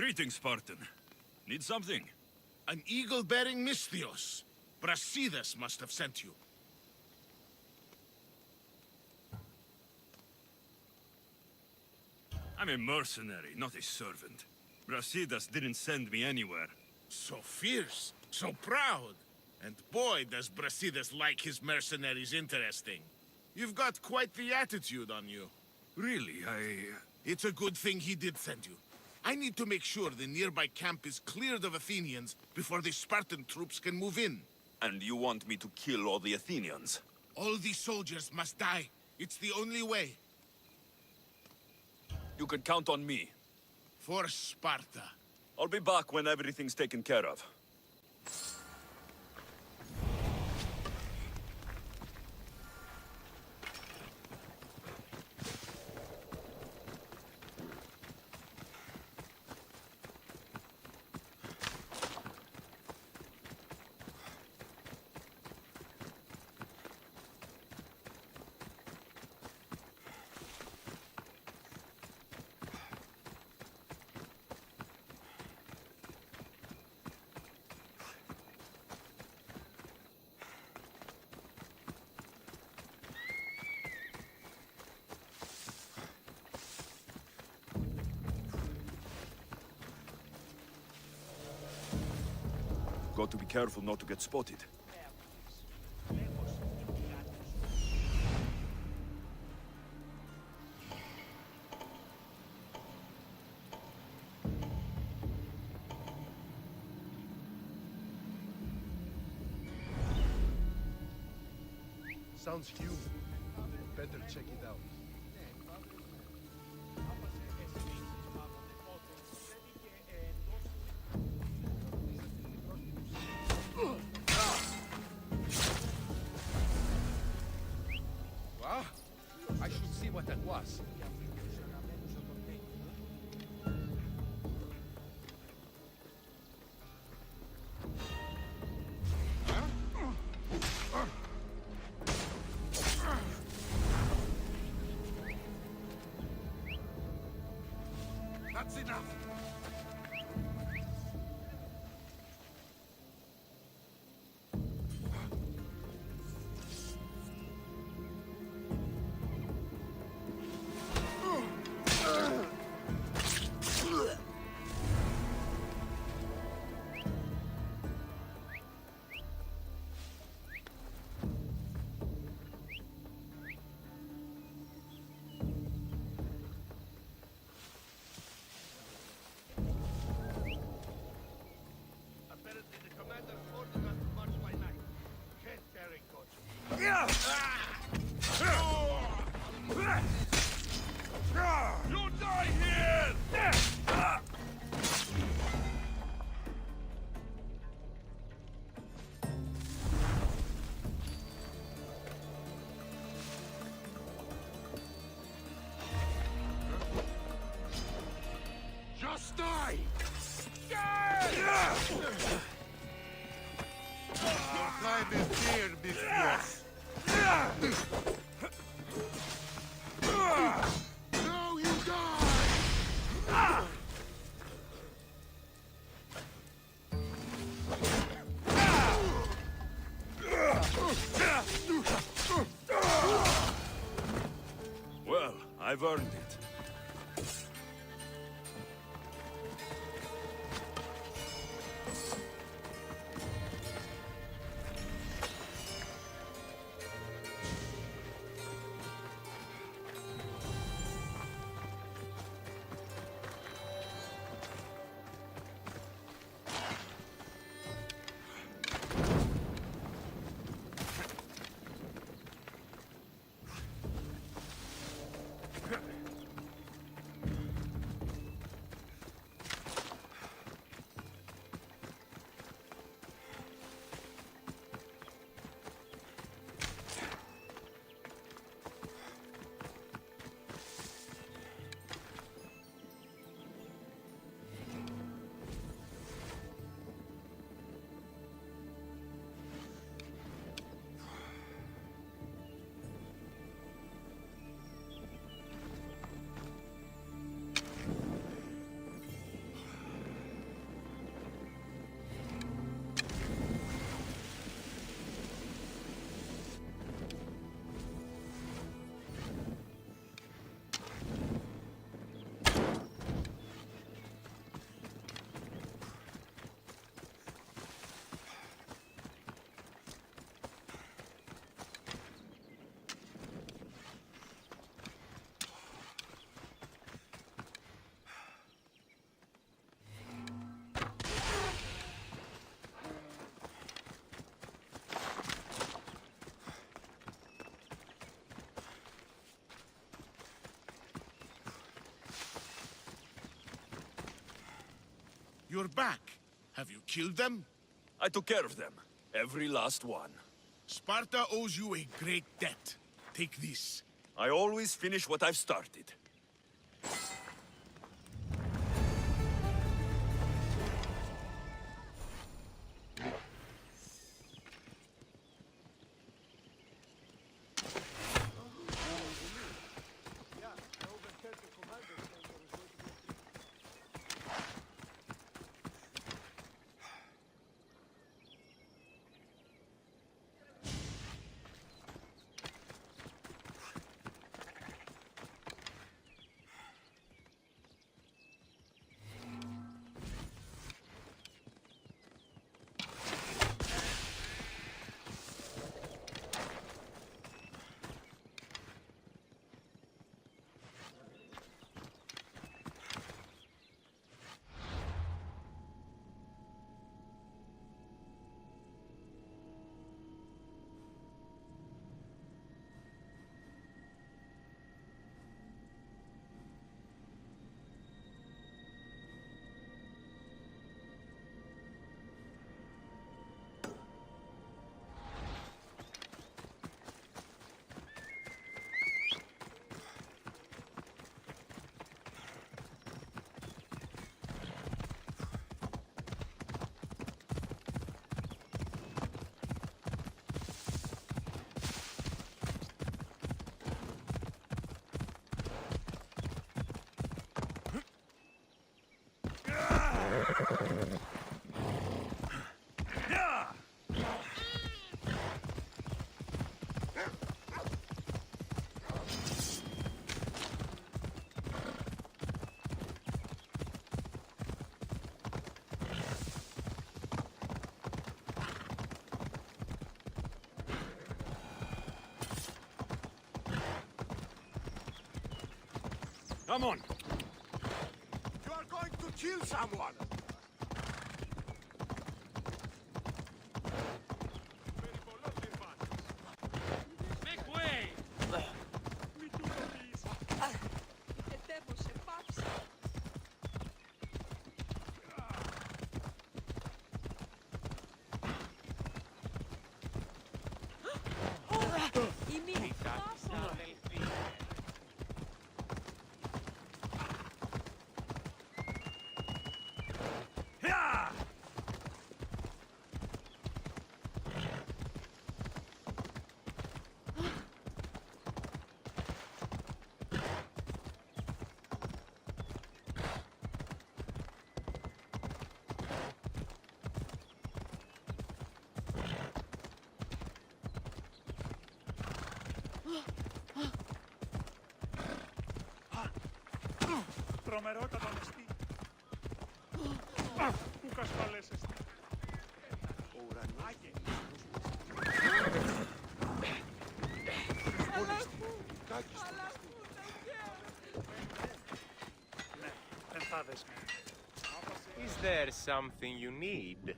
Greetings, Spartan. Need something? An eagle-bearing Misthios. Brasidas must have sent you. I'm a mercenary, not a servant. Brasidas didn't send me anywhere. So fierce, so proud. And boy, does Brasidas like his mercenaries interesting. You've got quite the attitude on you. Really, It's a good thing he did send you. I need to make sure the nearby camp is cleared of Athenians before the Spartan troops can move in. And you want me to kill all the Athenians? All these soldiers must die. It's the only way. You can count on me. For Sparta. I'll be back when everything's taken care of. Got to be careful not to get spotted. Sounds human. Better check it out. Well, I should see what that was. That's enough. You die here! Just die! Your time is near, Misthios. Now you die! Well, I've earned it. You're back. Have you killed them? I took care of them. Every last one. Sparta owes you a great debt. Take this. I always finish what I've started. Come on. You are going to kill someone! Make way! Τρομερό κατανεστή. Πού κασφαλέσεστε. Ναι, δεν θα δεσμεύει. Is there something you need?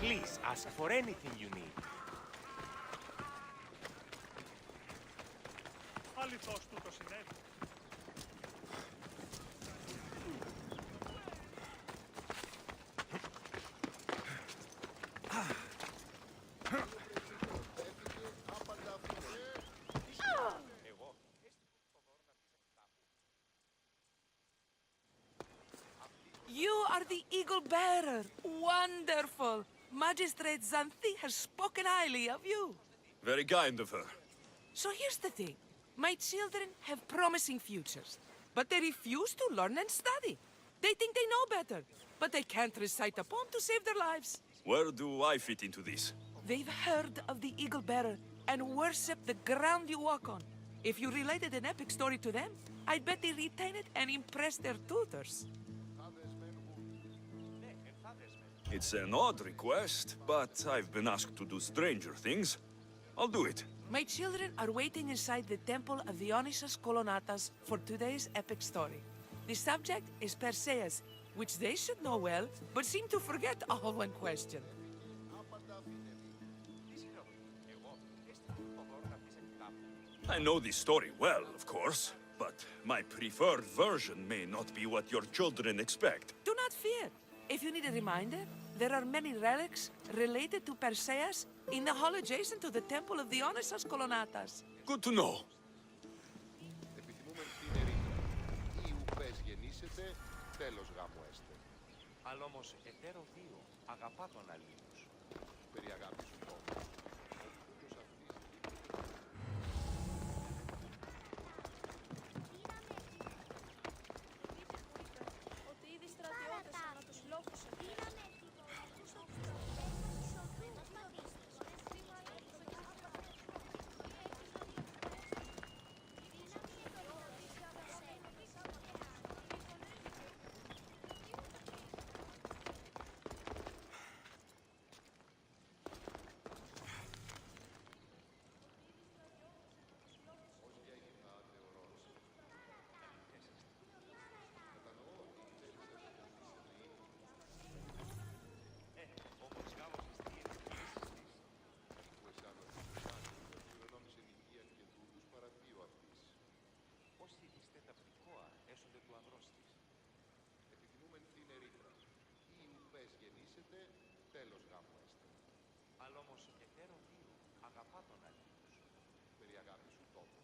Please ask for anything you need. Αληθώς τούτο συνέβη. You are the eagle bearer. Wonderful. Magistrate Xanthi has spoken highly of you. Very kind of her. So here's the thing. My children have promising futures, but they refuse to learn and study. They think they know better, but they can't recite a poem to save their lives. Where do I fit into this? They've heard of the eagle bearer and worship the ground you walk on. If you related an epic story to them, I'd bet they retain it and impress their tutors. It's an odd request, but I've been asked to do stranger things. I'll do it. My children are waiting inside the temple of Dionysus Kolonatas for today's epic story. The subject is Perseus, which they should know well, but seem to forget all when questioned. I know the story well, of course, but my preferred version may not be what your children expect. Do not fear. If you need a reminder, there are many relics related to Perseus in the hall adjacent to the temple of Dionysus Kolonatas. Good to know. Επιθυμούμε την ερήτρα. Ή ουπές γεννήσετε, τέλος γάμου έστε. Αλλά όμως εταίρο δύο αγαπά τον αλλήλους. Περί αγάπης σου τόμος. Ότι ήδη στρατιώτες ανά τους λόφους τέλος γάμου έστε. Αλλά όμως εταίρο δύο αγαπά τον αλλήλους. Περί αγάπης σου τόμος.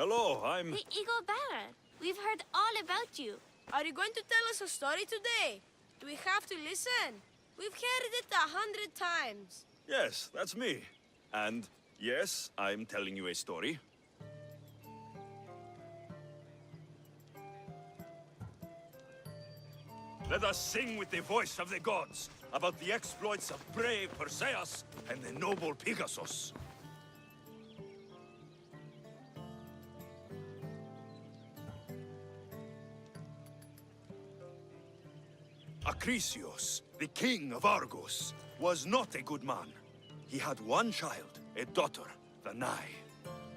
Hello, I'm... Eagle Baron, we've heard all about you. Are you going to tell us a story today? Do we have to listen? We've heard it 100 times. Yes, that's me. And yes, I'm telling you a story. Let us sing with the voice of the gods about the exploits of brave Perseus and the noble Pegasus. Acrisius, the king of Argos, was not a good man. He had one child, a daughter, Danae.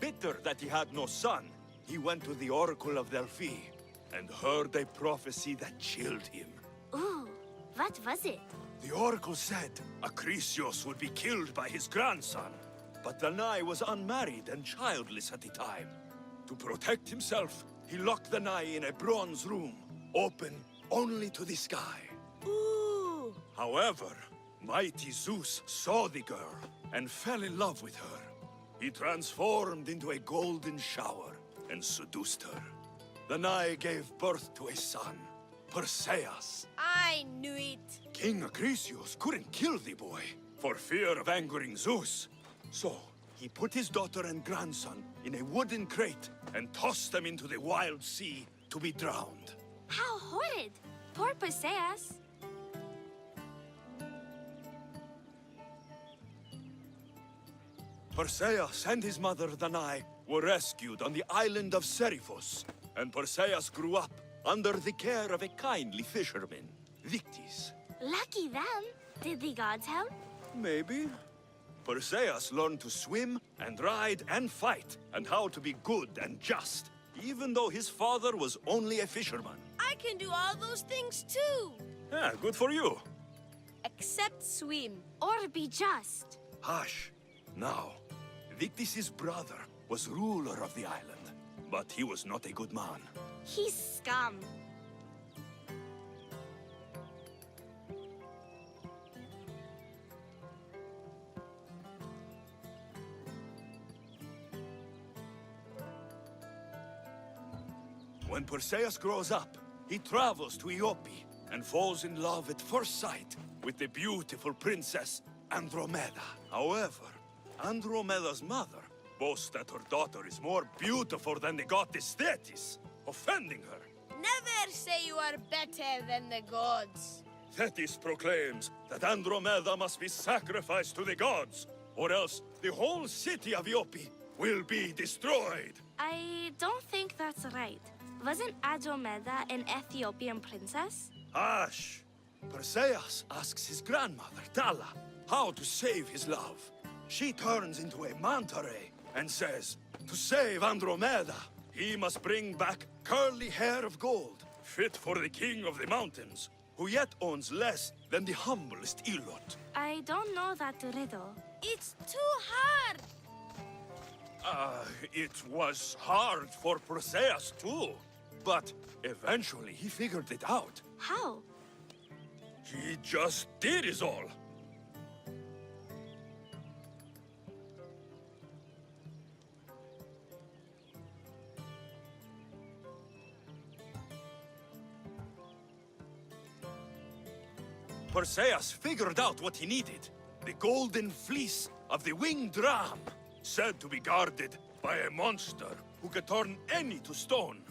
Bitter that he had no son, he went to the oracle of Delphi and heard a prophecy that chilled him. Ooh, what was it? The oracle said Acrisius would be killed by his grandson. But Danae was unmarried and childless at the time. To protect himself, he locked Danae in a bronze room, open only to the sky. Ooh! However, mighty Zeus saw the girl and fell in love with her. He transformed into a golden shower and seduced her. Danae gave birth to a son, Perseus. I knew it. King Acrisius couldn't kill the boy for fear of angering Zeus. So, he put his daughter and grandson in a wooden crate and tossed them into the wild sea to be drowned. How horrid. Poor Perseus. Perseus and his mother Danae were rescued on the island of Seriphos, and Perseus grew up under the care of a kindly fisherman, Victis. Lucky them. Did the gods help? Maybe. Perseus learned to swim and ride and fight, and how to be good and just, even though his father was only a fisherman. I can do all those things too. Yeah, good for you. Except swim. Or be just. Hush. Now, Victis' brother was ruler of the island, but he was not a good man. He's scum. When Perseus grows up, he travels to Iope and falls in love at first sight with the beautiful princess Andromeda. However, Andromeda's mother boasts that her daughter is more beautiful than the goddess Thetis, offending her. Never say you are better than the gods. Thetis proclaims that Andromeda must be sacrificed to the gods, or else the whole city of Iope will be destroyed. I don't think that's right. Wasn't Andromeda an Ethiopian princess? Hush! Perseus asks his grandmother, Tala, how to save his love. She turns into a manta ray and says, to save Andromeda, he must bring back curly hair of gold, fit for the king of the mountains, who yet owns less than the humblest Elot. I don't know that riddle. It's too hard! It was hard for Perseus too, but eventually he figured it out. How? He just did is all. Perseus figured out what he needed. The golden fleece of the winged ram, said to be guarded by a monster who could turn any to stone.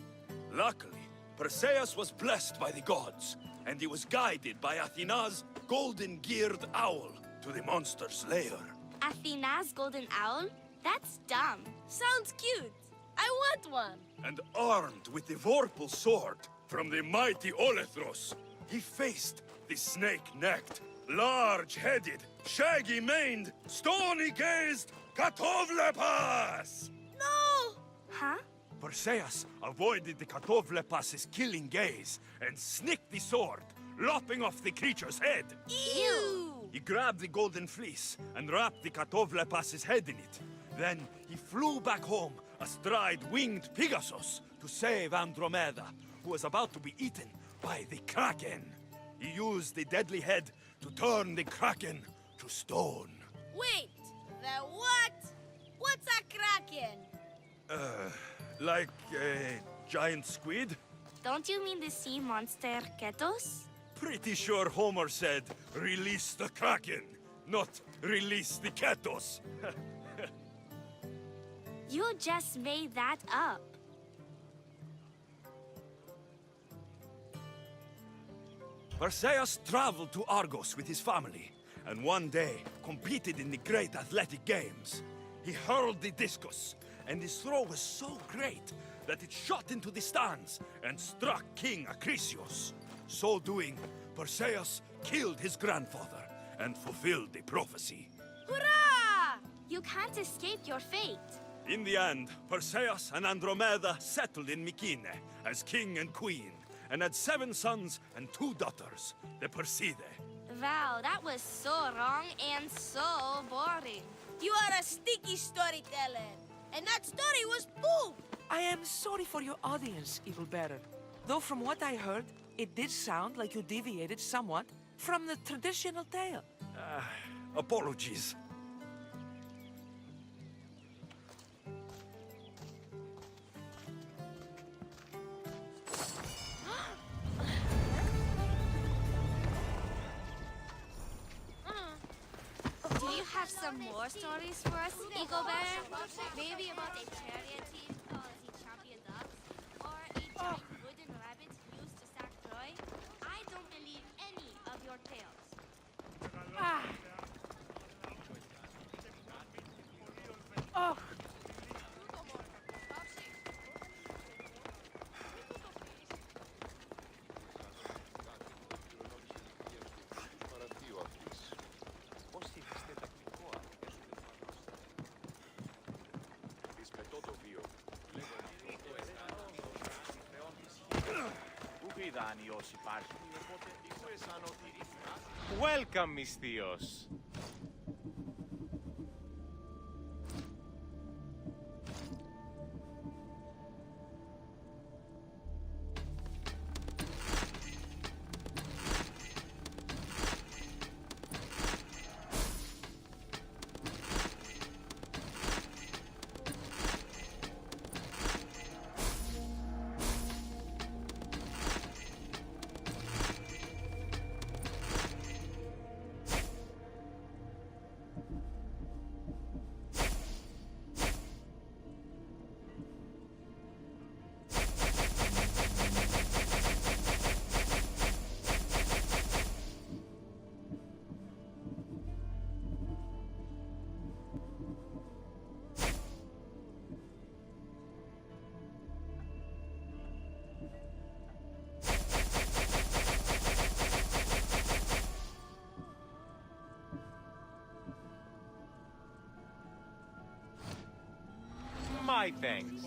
Luckily, Perseus was blessed by the gods, and he was guided by Athena's golden-geared owl to the monster's lair. Athena's golden owl? That's dumb. Sounds cute. I want one. And armed with the vorpal sword from the mighty Olethros, he faced the snake-necked, large-headed, shaggy-maned, stony-gazed Katovlepas! No! Huh? Perseus avoided the Katovlepas's killing gaze and snicked the sword, lopping off the creature's head. Ew! He grabbed the golden fleece and wrapped the Katovlepas's head in it. Then he flew back home astride winged Pegasus to save Andromeda, who was about to be eaten by the Kraken. He used the deadly head to turn the Kraken to stone. Wait, the what? What's a kraken? Like a giant squid? Don't you mean the sea monster Ketos? Pretty sure Homer said, release the Kraken, not release the Ketos. You just made that up. Perseus traveled to Argos with his family, and one day competed in the great athletic games. He hurled the discus, and his throw was so great that it shot into the stands and struck King Acrisius. So doing, Perseus killed his grandfather and fulfilled the prophecy. Hurrah! You can't escape your fate. In the end, Perseus and Andromeda settled in Mycenae as king and queen, and had 7 sons and 2 daughters, the Perseidae. Wow, that was so wrong and so boring. You are a sticky storyteller. And that story was poop. I am sorry for your audience, Evil Bearer. Though from what I heard, it did sound like you deviated somewhat from the traditional tale. Apologies. Do you have some more stories for us, Eagle Bearer? Maybe about a chariot team called the Champion Ducks? Or a giant wooden rabbit used to sack Troy? I don't believe any of your tales. Welcome, mis tíos. My thanks.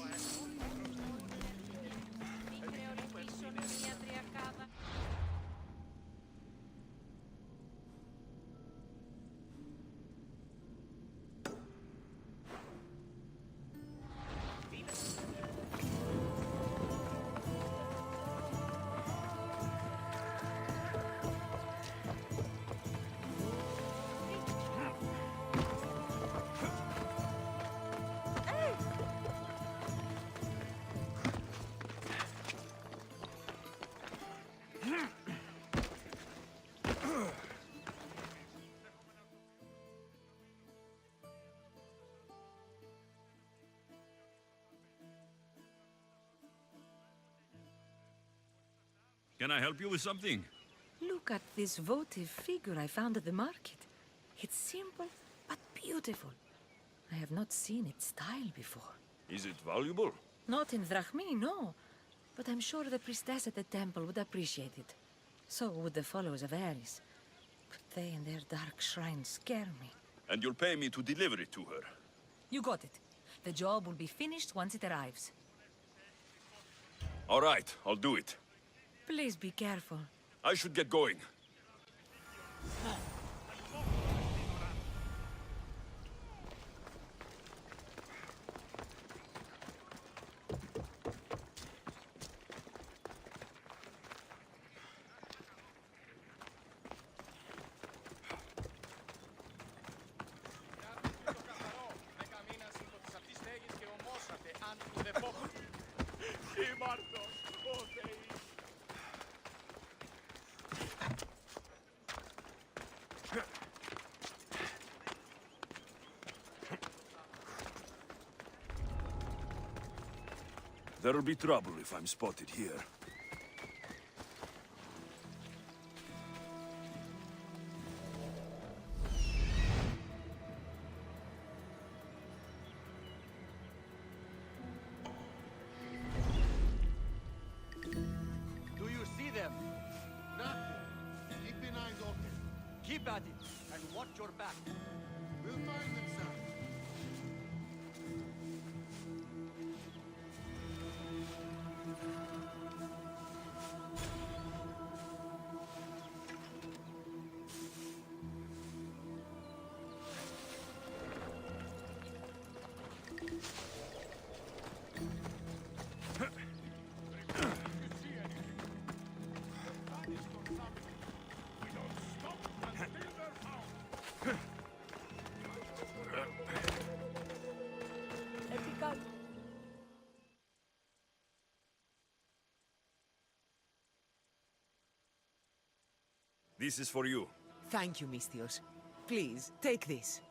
Can I help you with something? Look at this votive figure I found at the market. It's simple, but beautiful. I have not seen its style before. Is it valuable? Not in Drachmi, no. But I'm sure the priestess at the temple would appreciate it. So would the followers of Ares. But they and their dark shrines scare me. And you'll pay me to deliver it to her. You got it. The job will be finished once it arrives. All right, I'll do it. Please be careful. I should get going. There'll be trouble if I'm spotted here. Do you see them? Nothing. Keep your eyes open. Keep at it, and watch your back. We'll find them, son. This is for you. Thank you, Mistios. Please, take this.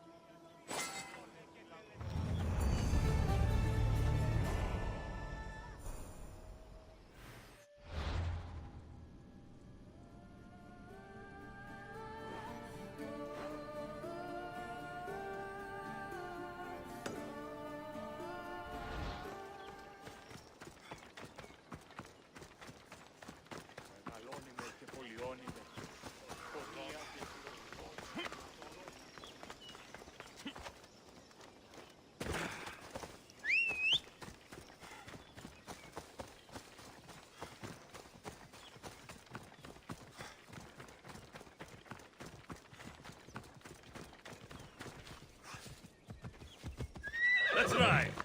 Let's ride.